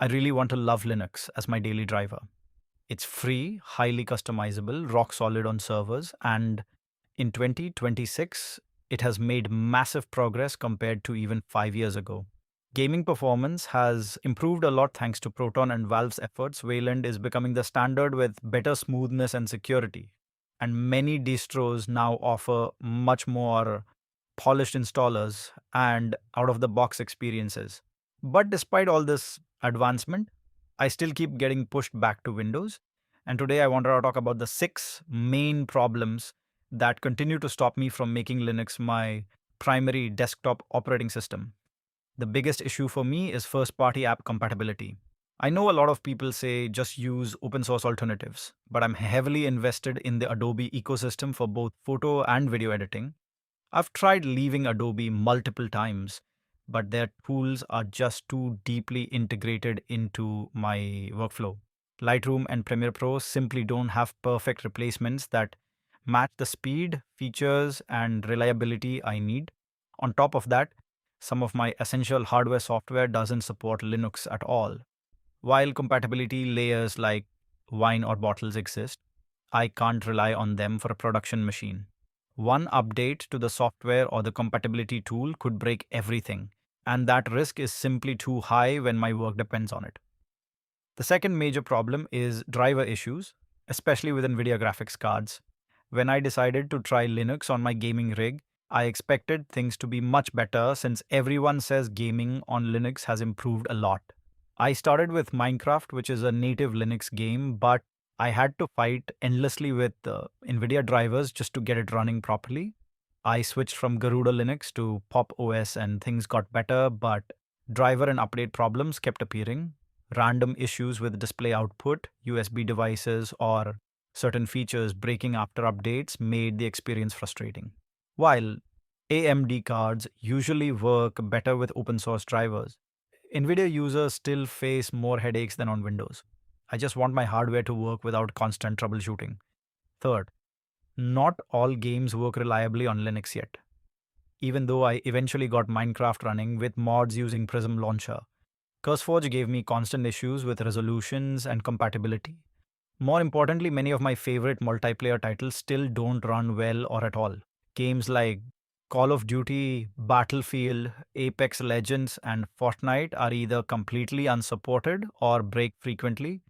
I really want to love Linux as my daily driver. It's free, highly customizable, rock solid on servers, and in 2026, it has made massive progress compared to even 5 years ago. Gaming performance has improved a lot thanks to Proton and Valve's efforts. Wayland is becoming the standard with better smoothness and security. And many distros now offer much more polished installers and out of the box experiences. But despite all this advancement, I still keep getting pushed back to Windows. And today I want to talk about the 6 main problems that continue to stop me from making Linux my primary desktop operating system. The biggest issue for me is first party app compatibility. I know a lot of people say just use open source alternatives, but I'm heavily invested in the Adobe ecosystem for both photo and video editing. I've tried leaving Adobe multiple times, but their tools are just too deeply integrated into my workflow. Lightroom and Premiere Pro simply don't have perfect replacements that match the speed, features, and reliability I need. On top of that, some of my essential hardware software doesn't support Linux at all. While compatibility layers like wine or bottles exist, I can't rely on them for a production machine. One update to the software or the compatibility tool could break everything, and that risk is simply too high when my work depends on it. The second major problem is driver issues, especially with Nvidia graphics cards. When I decided to try Linux on my gaming rig, I expected things to be much better since everyone says gaming on Linux has improved a lot. I started with Minecraft, which is a native Linux game, but I had to fight endlessly with Nvidia drivers just to get it running properly. I switched from Garuda Linux to Pop OS and things got better, but driver and update problems kept appearing. Random issues with display output, USB devices, or certain features breaking after updates made the experience frustrating. While AMD cards usually work better with open source drivers, NVIDIA users still face more headaches than on Windows. I just want my hardware to work without constant troubleshooting. Third, not all games work reliably on Linux yet. Even though I eventually got Minecraft running with mods using Prism Launcher, CurseForge gave me constant issues with resolutions and compatibility. More importantly, many of my favorite multiplayer titles still don't run well or at all. Games like Call of Duty, Battlefield, Apex Legends, and Fortnite are either completely unsupported or break frequently.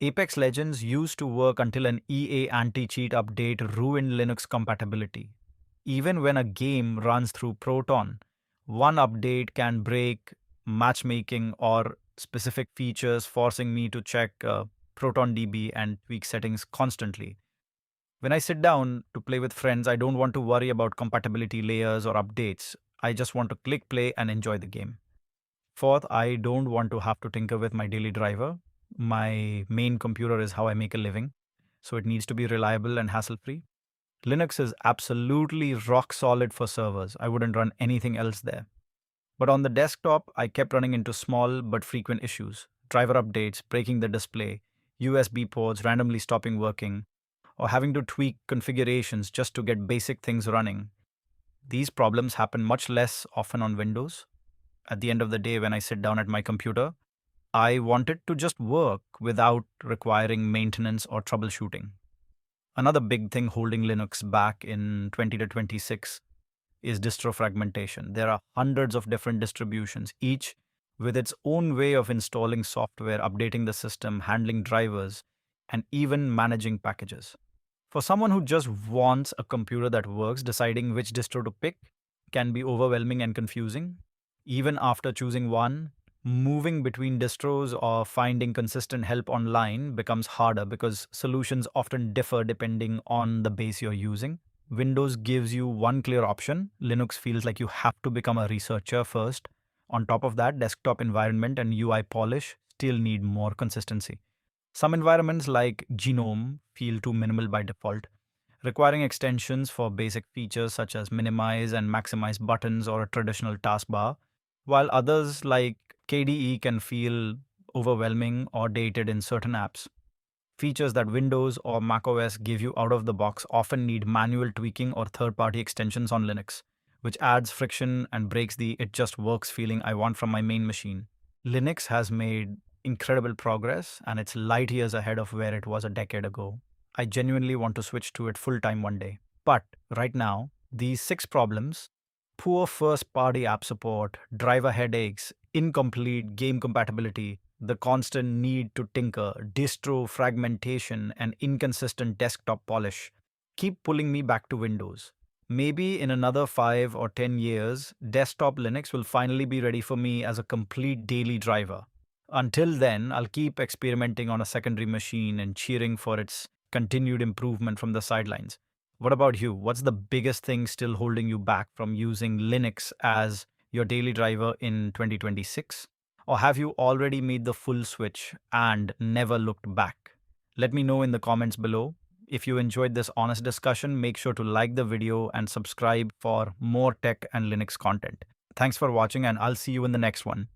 Apex Legends used to work until an EA anti-cheat update ruined Linux compatibility. Even when a game runs through Proton, one update can break matchmaking or specific features, forcing me to check ProtonDB and tweak settings constantly. When I sit down to play with friends, I don't want to worry about compatibility layers or updates. I just want to click play and enjoy the game. Fourth, I don't want to have to tinker with my daily driver. My main computer is how I make a living, so it needs to be reliable and hassle free. Linux is absolutely rock solid for servers. I wouldn't run anything else there. But on the desktop, I kept running into small but frequent issues: driver updates, breaking the display, USB ports randomly stopping working, or having to tweak configurations just to get basic things running. These problems happen much less often on Windows. At the end of the day, when I sit down at my computer, I want it to just work without requiring maintenance or troubleshooting. Another big thing holding Linux back in 20 to 26 is distro fragmentation. There are hundreds of different distributions, each with its own way of installing software, updating the system, handling drivers, and even managing packages. For someone who just wants a computer that works, deciding which distro to pick can be overwhelming and confusing. Even after choosing one, moving between distros or finding consistent help online becomes harder because solutions often differ depending on the base you're using. Windows gives you one clear option. Linux feels like you have to become a researcher first. On top of that, desktop environment and UI polish still need more consistency. Some environments like Genome feel too minimal by default, requiring extensions for basic features such as minimize and maximize buttons or a traditional taskbar, while others like KDE can feel overwhelming or dated in certain apps. Features that Windows or macOS give you out of the box often need manual tweaking or third-party extensions on Linux, which adds friction and breaks the it just works feeling I want from my main machine. Linux has made incredible progress, and it's light years ahead of where it was a decade ago. I genuinely want to switch to it full time one day. But right now, these 6 problems: poor first party app support, driver headaches, incomplete game compatibility, the constant need to tinker, distro fragmentation, and inconsistent desktop polish keep pulling me back to Windows. Maybe in another 5 or 10 years, desktop Linux will finally be ready for me as a complete daily driver. Until then, I'll keep experimenting on a secondary machine and cheering for its continued improvement from the sidelines. What about you? What's the biggest thing still holding you back from using Linux as your daily driver in 2026? Or have you already made the full switch and never looked back? Let me know in the comments below. If you enjoyed this honest discussion, make sure to like the video and subscribe for more tech and Linux content. Thanks for watching, and I'll see you in the next one.